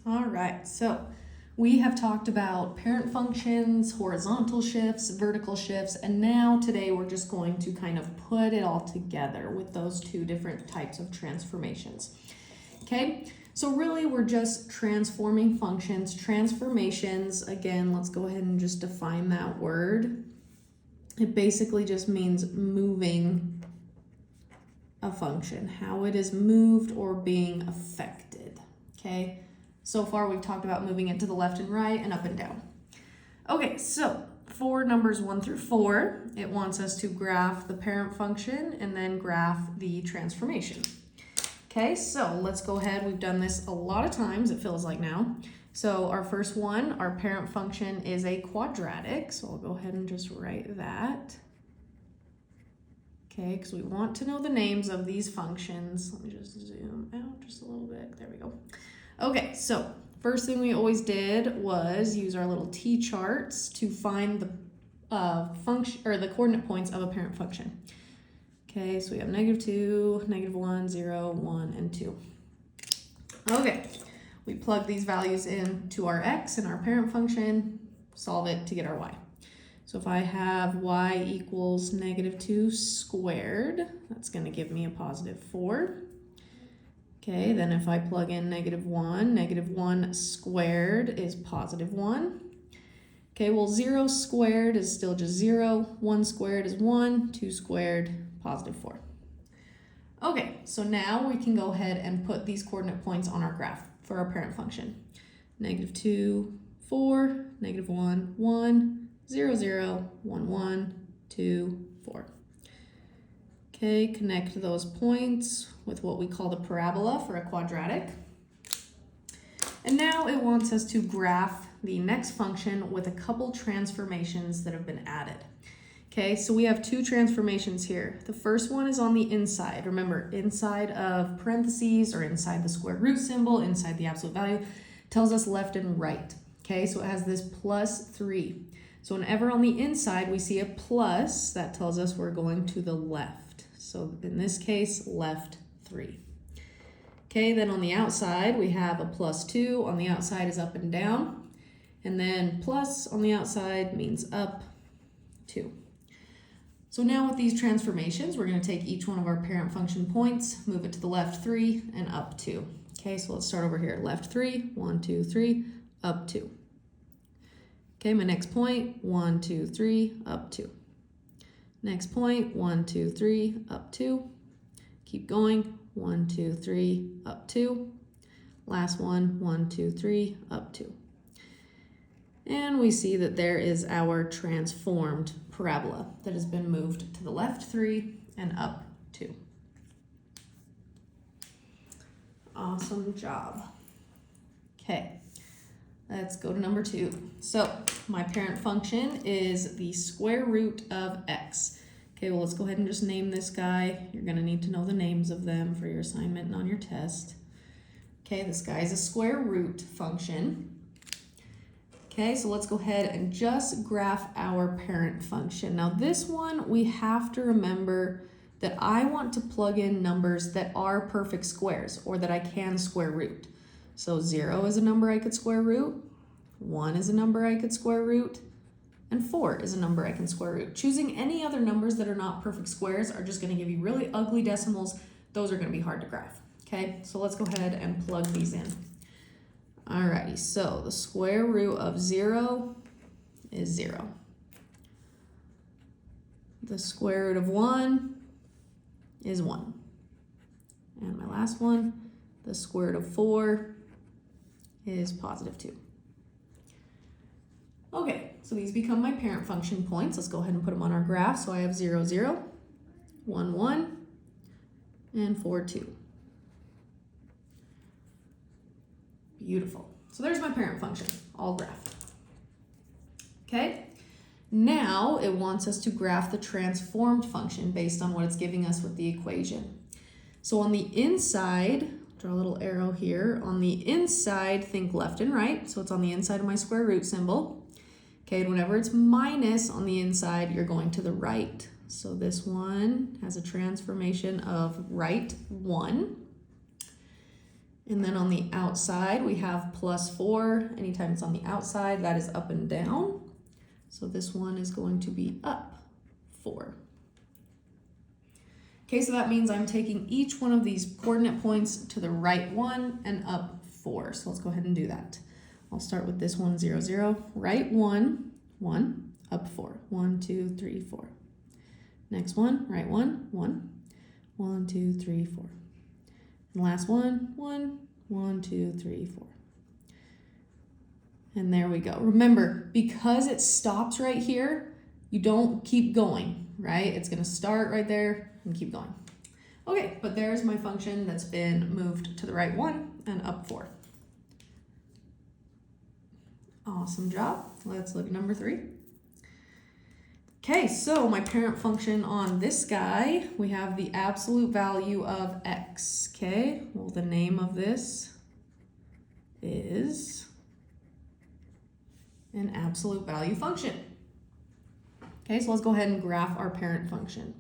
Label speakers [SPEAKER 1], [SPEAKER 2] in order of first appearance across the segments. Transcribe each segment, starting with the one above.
[SPEAKER 1] All right, so we have talked about parent functions, horizontal shifts, vertical shifts, and now today we're just going to kind of put it all together with those two different types of transformations. Okay, so really we're just transforming functions. Transformations, again, let's go ahead and just define that word. It basically just means moving a function, how it is moved or being affected, okay? So far we've talked about moving it to the left and right and up and down. Okay, so for numbers 1 through 4, it wants us to graph the parent function and then graph the transformation. Okay, so let's go ahead. We've done this a lot of times, it feels like now. So our first one, our parent function is a quadratic. So I'll go ahead and just write that. Okay, because we want to know the names of these functions. Let me just zoom out just a little bit. There we go. Okay, so first thing we always did was use our little t-charts to find the function or the coordinate points of a parent function. Okay, so we have -2, -1, 0, 1, and 2. Okay, we plug these values into our x and our parent function, solve it to get our y. So if I have y equals -2 squared, that's going to give me a +4. Okay, then if I plug in -1 squared is +1. Okay, well 0 squared is still just 0, 1 squared is 1, 2 squared, +4. Okay, so now we can go ahead and put these coordinate points on our graph for our parent function. -2, 4, -1, 1, 0, 0, 1, 1, 2, 4. Okay, connect those points with what we call the parabola for a quadratic. And now it wants us to graph the next function with a couple transformations that have been added. Okay, so we have two transformations here. The first one is on the inside. Remember, inside of parentheses or inside the square root symbol, inside the absolute value, tells us left and right. Okay, so it has this +3. So whenever on the inside we see a plus, that tells us we're going to the left. So in this case, left 3. Okay, then on the outside we have a +2. On the outside is up and down. And then plus on the outside means up 2. So now with these transformations, we're going to take each one of our parent function points, move it to the left 3 and up 2. Okay, so let's start over here. Left 3, 1, 2, 3, up 2. Okay, my next point, 1, 2, 3, up 2. Next point, 1, 2, 3, up 2. Keep going, 1, 2, 3, up 2. Last one, 1, 2, 3, up 2. And we see that there is our transformed parabola that has been moved to the left 3 and up 2. Awesome job. Okay, let's go to number 2. So my parent function is the square root of x. Okay, well let's go ahead and just name this guy. You're going to need to know the names of them for your assignment and on your test. Okay, this guy is a square root function. Okay, so let's go ahead and just graph our parent function. Now this one, we have to remember that I want to plug in numbers that are perfect squares or that I can square root. So 0 is a number I could square root, 1 is a number I could square root, and 4 is a number I can square root. Choosing any other numbers that are not perfect squares are just going to give you really ugly decimals. Those are going to be hard to graph. Okay, so let's go ahead and plug these in. Alrighty, so the square root of 0 is 0. The square root of 1 is 1. And my last one, the square root of 4 is +2. Okay, so these become my parent function points. Let's go ahead and put them on our graph. So I have 0, 0, 1, 1, and 4, 2. Beautiful. So there's my parent function, all graphed. Okay, now it wants us to graph the transformed function based on what it's giving us with the equation. So on the inside, draw a little arrow here. On the inside, think left and right. So it's on the inside of my square root symbol. Okay, and whenever it's minus on the inside, you're going to the right. So this one has a transformation of right 1. And then on the outside, we have plus 4. Anytime it's on the outside, that is up and down. So this one is going to be up 4. Okay, so that means I'm taking each one of these coordinate points to the right 1 and up 4. So let's go ahead and do that. I'll start with this one, 0, 0. Right 1, 1, up 4. 1, 2, 3, 4. Next one, right 1, 1. 1, 2, 3, 4. And last one, 1, 1, 2, 3, 4. And there we go. Remember, because it stops right here, you don't keep going, right? It's going to start right there and keep going. Okay, but there's my function that's been moved to the right 1 and up 4. Awesome job. Let's look at number 3. Okay, so my parent function on this guy, we have the absolute value of x. Okay, well, the name of this is an absolute value function. Okay, so let's go ahead and graph our parent function.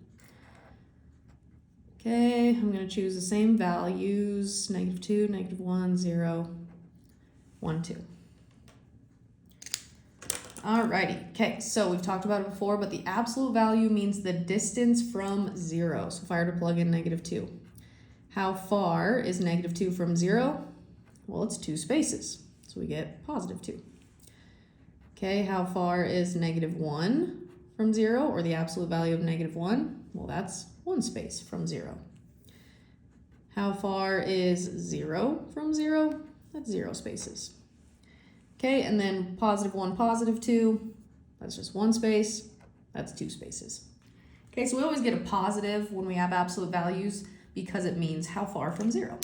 [SPEAKER 1] Okay, I'm going to choose the same values, -2, -1, 0, 1, 2. Alrighty, okay, so we've talked about it before, but the absolute value means the distance from 0. So if I were to plug in -2, how far is -2 from 0? Well, it's 2 spaces, so we get +2. Okay, how far is -1 from 0, or the absolute value of -1? Well, that's 1 space from 0. How far is 0 from 0? That's 0 spaces. Okay, and then +1, +2, that's just 1 space, that's 2 spaces. Okay, so we always get a positive when we have absolute values because it means how far from 0.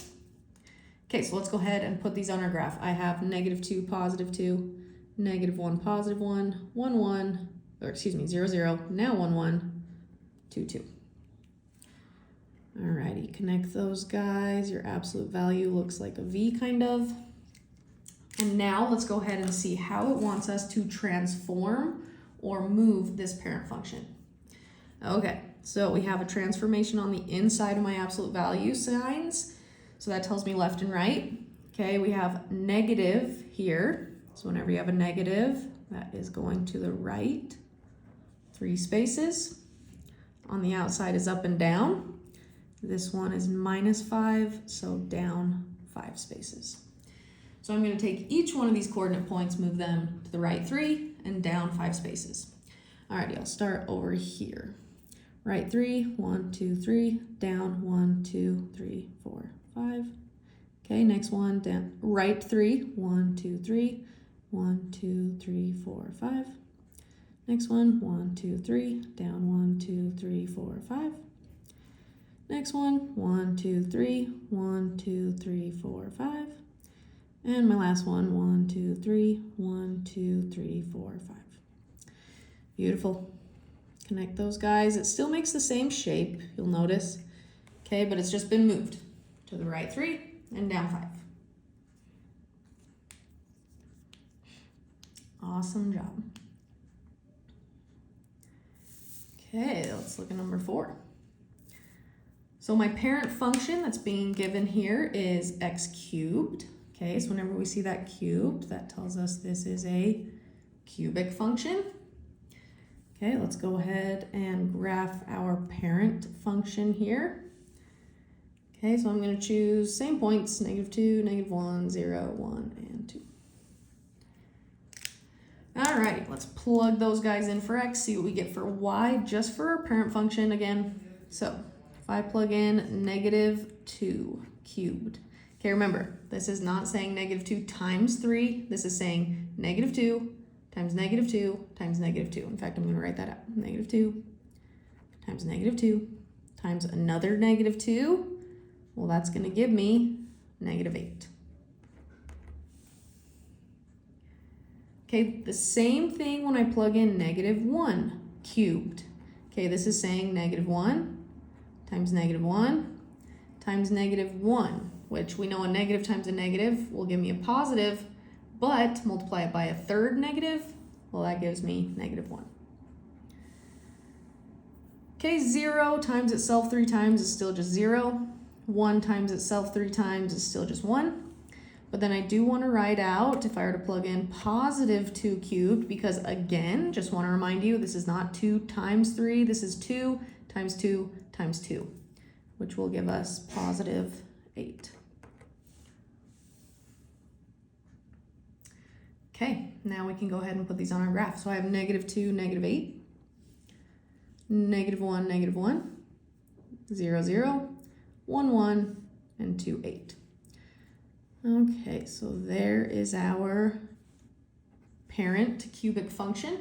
[SPEAKER 1] Okay, so let's go ahead and put these on our graph. I have -2, +2, -1, +1, 1, 1, or excuse me, 0, 0, now 1, 1, 2, 2. Alrighty, connect those guys. Your absolute value looks like a V kind of. And now let's go ahead and see how it wants us to transform or move this parent function. Okay, so we have a transformation on the inside of my absolute value signs. So that tells me left and right. Okay, we have negative here. So whenever you have a negative, that is going to the right 3 spaces. On the outside is up and down. This one is -5, so down 5 spaces. So I'm going to take each one of these coordinate points, move them to the right 3 and down 5 spaces. Alrighty, I'll start over here. Right 3, 1, 2, 3, down 1, 2, 3, 4, 5. Okay, next one, down. Right 3, 1, 2, 3, 1, 2, 3, 4, 5. Next one, 1, 2, 3, down 1, 2, 3, 4, 5. Next one, 1, 2, 3, 1, 2, 3, 4, 5. And my last one, 1, 2, 3, 1, 2, 3, 4, 5. Beautiful. Connect those guys. It still makes the same shape, you'll notice. Okay, but it's just been moved to the right 3 and down 5. Awesome job. Okay, let's look at number 4. So my parent function that's being given here is x cubed. Okay, so whenever we see that cubed, that tells us this is a cubic function. Okay, let's go ahead and graph our parent function here. Okay, so I'm going to choose same points, -2, -1, 0, 1, and 2. Alrighty, let's plug those guys in for x, see what we get for y, just for our parent function again. So if I plug in -2 cubed. Okay, remember, this is not saying -2 times 3. This is saying -2 times -2 times -2. In fact, I'm going to write that out. -2 times -2 times another -2. Well, that's going to give me -8. Okay, the same thing when I plug in -1 cubed. Okay, this is saying -1 times -1 times -1, which we know a negative times a negative will give me a positive, but multiply it by a third negative, well, that gives me -1. Okay, 0 times itself 3 times is still just 0. 1 times itself 3 times is still just 1. But then I do want to write out, if I were to plug in positive 2 cubed, because again, just want to remind you, this is not 2 times 3, this is 2 times 2 times 2, which will give us positive 8. Okay, now we can go ahead and put these on our graph. So I have negative 2, negative 8, negative 1, negative 1, 0, 0, 1, 1, and 2, 8. Okay, so there is our parent cubic function.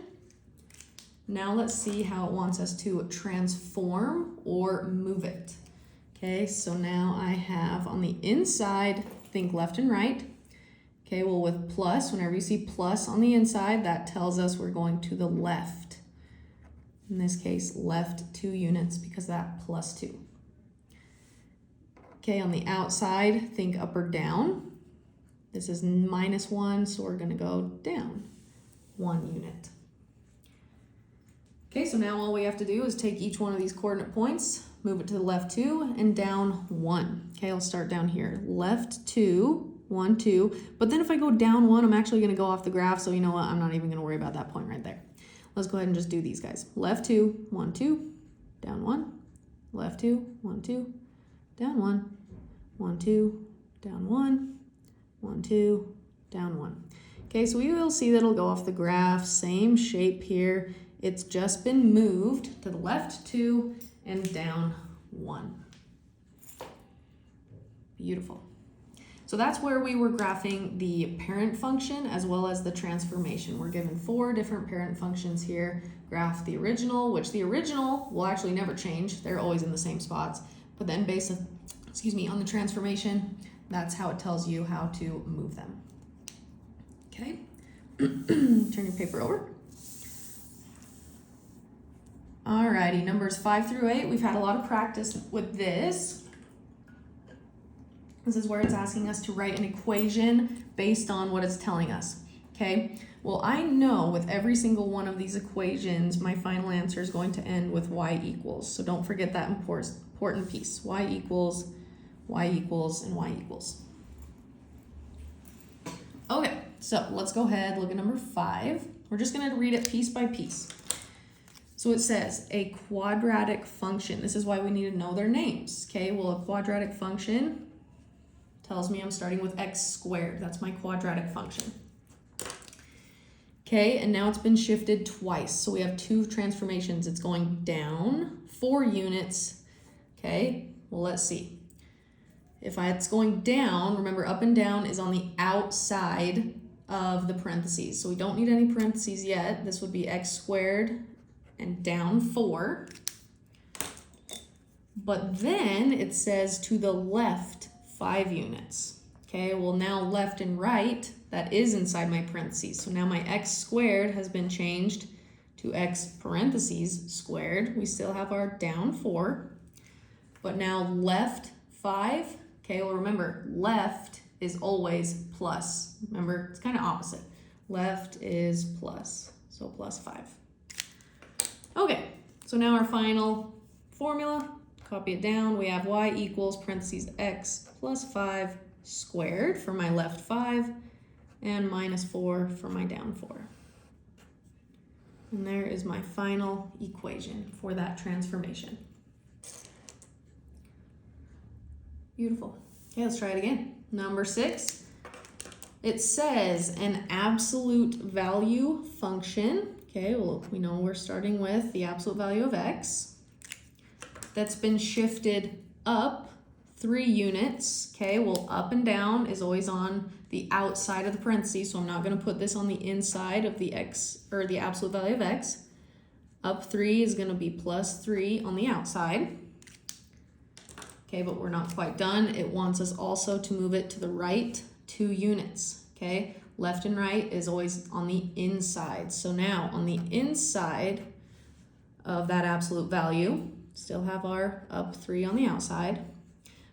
[SPEAKER 1] Now let's see how it wants us to transform or move it. Okay, so now I have on the inside, think left and right. Okay, well with plus, whenever you see plus on the inside, that tells us we're going to the left. In this case, left 2 units because that plus 2. Okay, on the outside, think up or down. This is minus 1, so we're going to go down 1 unit. Okay, so now all we have to do is take each one of these coordinate points, move it to the left 2, and down 1. Okay, I'll start down here. Left 2, 1, 2. But then if I go down 1, I'm actually going to go off the graph, so you know what? I'm not even going to worry about that point right there. Let's go ahead and just do these guys. Left 2, 1, 2, down 1. Left 2, 1, 2, down 1. 1, 2, down 1. 1, 2, down 1. Okay, so we will see that it'll go off the graph, same shape here. It's just been moved to the left 2 and down 1. Beautiful. So that's where we were graphing the parent function as well as the transformation. We're given 4 different parent functions here. Graph the original, which the original will actually never change. They're always in the same spots. But then based on, on the transformation, that's how it tells you how to move them. Okay, turn your paper over. Alrighty, numbers 5 through 8. We've had a lot of practice with this. This is where it's asking us to write an equation based on what it's telling us. Okay, well, I know with every single one of these equations, my final answer is going to end with y equals. So don't forget that important piece. Y equals, and y equals. Okay, so let's go ahead, look at number 5. We're just going to read it piece by piece. So it says a quadratic function. This is why we need to know their names. Okay, well, a quadratic function tells me I'm starting with x squared. That's my quadratic function. Okay, and now it's been shifted twice. So we have 2 transformations. It's going down 4 units. Okay, well, let's see. If it's going down, remember up and down is on the outside of the parentheses. So we don't need any parentheses yet. This would be x squared and down 4. But then it says to the left 5 units. Okay, well now left and right, that is inside my parentheses. So now my x squared has been changed to x parentheses squared. We still have our down 4. But now left 5. Okay, well remember, left is always plus. Remember, it's kind of opposite. Left is plus, so plus 5. Okay, so now our final formula, copy it down. We have y equals parentheses x plus 5 squared for my left 5 and minus 4 for my down 4. And there is my final equation for that transformation. Beautiful. Okay, let's try it again. Number 6, it says an absolute value function. Okay, well, we know we're starting with the absolute value of x. That's been shifted up 3 units. Okay, well, up and down is always on the outside of the parentheses, so I'm not going to put this on the inside of the x, or the absolute value of x. Up 3 is going to be plus 3 on the outside. Okay, but we're not quite done. It wants us also to move it to the right 2 units. Okay, left and right is always on the inside. So now on the inside of that absolute value, still have our up 3 on the outside.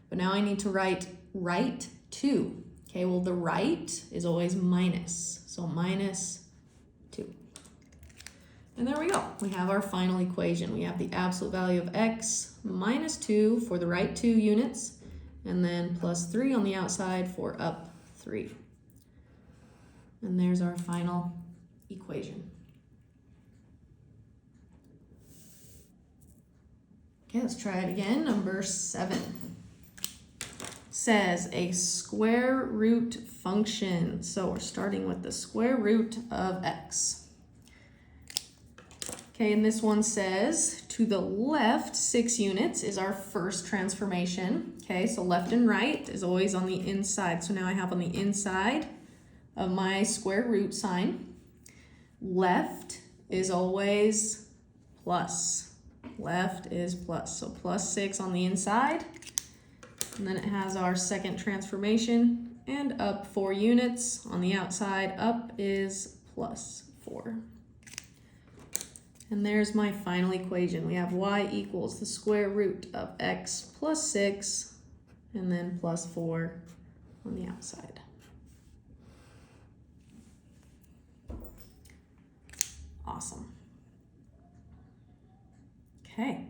[SPEAKER 1] But now I need to write right 2. Okay, well the right is always minus. So minus 2. And there we go. We have our final equation. We have the absolute value of x minus 2 for the right 2 units and then plus 3 on the outside for up 3. And there's our final equation. Okay, let's try it again. Number 7 says a square root function. So we're starting with the square root of x. Okay, and this one says to the left 6 units is our first transformation. Okay, so left and right is always on the inside. So now I have on the inside of my square root sign, left is always plus. Left is plus. So plus 6 on the inside. And then it has our second transformation, and up 4 units on the outside. Up is plus 4. And there's my final equation. We have y equals the square root of x plus 6, and then plus 4 on the outside. Awesome. Okay.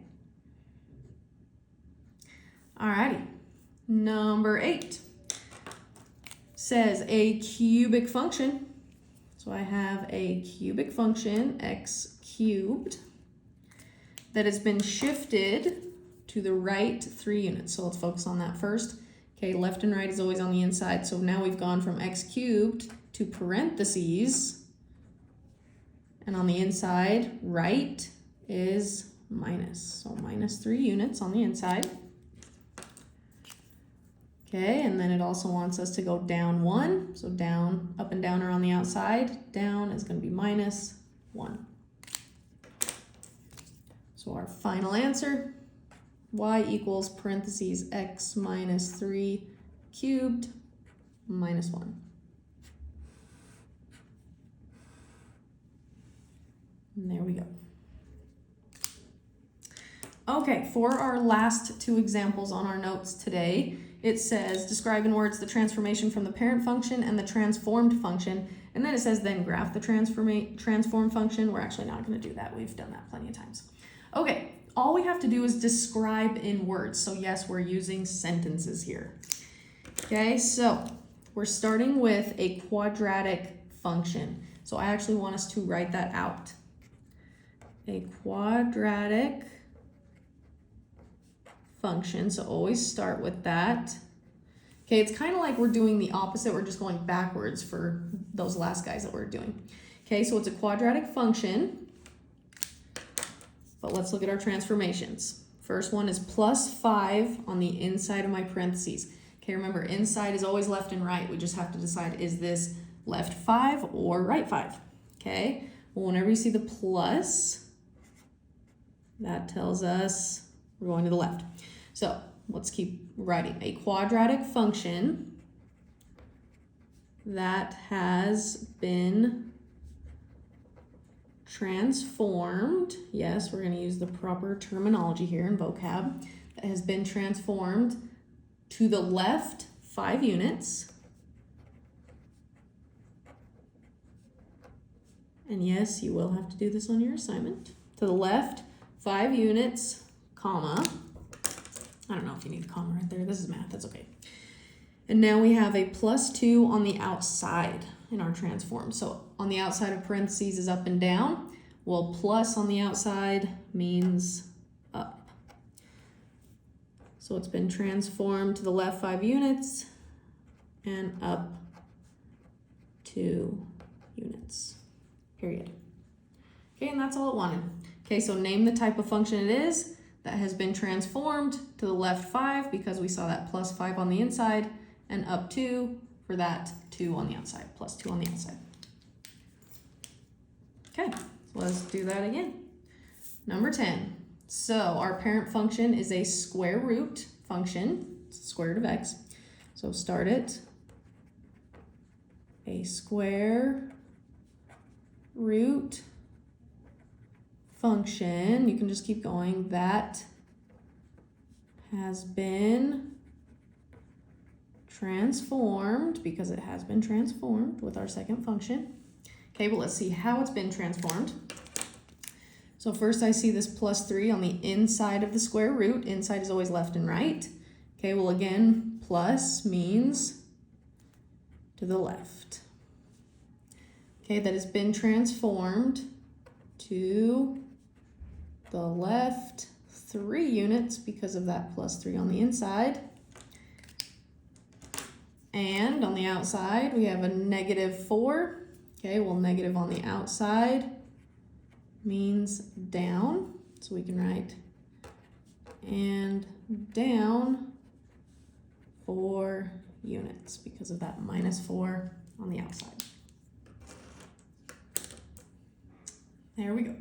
[SPEAKER 1] Alrighty. Number 8 says a cubic function. So I have a cubic function, x cubed, that has been shifted to the right 3 units. So let's focus on that first. Okay, left and right is always on the inside. So now we've gone from x cubed to parentheses. And on the inside, right is minus. So minus 3 units on the inside. Okay, and then it also wants us to go down 1. So down, up and down are on the outside. Down is going to be minus 1. So our final answer, y equals parentheses x minus 3 cubed minus 1. And there we go. Okay, for our last 2 examples on our notes today, it says describe in words the transformation from the parent function and the transformed function, and then it says then graph the transform function. We're actually not going to do that. We've done that plenty of times. Okay, all we have to do is describe in words. So yes, we're using sentences here. Okay, so we're starting with a quadratic function. So I actually want us to write that out. A quadratic function, so always start with that. Okay, it's kind of like we're doing the opposite. We're just going backwards for those last guys that we're doing. Okay, so it's a quadratic function, but let's look at our transformations. First one is plus 5 on the inside of my parentheses. Okay, remember inside is always left and right. We just have to decide, is this left 5 or right 5? Okay, well, whenever you see the plus, that tells us we're going to the left. So let's keep writing. A quadratic function that has been transformed. Yes, we're going to use the proper terminology here in vocab. That has been transformed to the left 5 units. And yes, you will have to do this on your assignment. To the left 5 units, comma. I don't know if you need a comma right there. This is math, that's okay. And now we have a plus 2 on the outside in our transform. So on the outside of parentheses is up and down. Well, plus on the outside means up. So it's been transformed to the left 5 units and up 2 units, period. Okay, and that's all it wanted. Okay, so name the type of function it is that has been transformed to the left 5 because we saw that plus 5 on the inside, and up 2 for that 2 on the outside, plus 2 on the outside. Okay, so let's do that again. Number 10. So our parent function is a square root function. It's the square root of x. So start it. A square root function, you can just keep going, that has been transformed, because it has been transformed with our second function. Okay, but let's see how it's been transformed. So first I see this plus 3 on the inside of the square root. Inside is always left and right. Okay, well again, plus means to the left. Okay, that has been transformed to the left 3 units because of that plus 3 on the inside. And on the outside, we have a -4. Okay, well, negative on the outside means down. So we can write and down 4 units because of that -4 on the outside. There we go.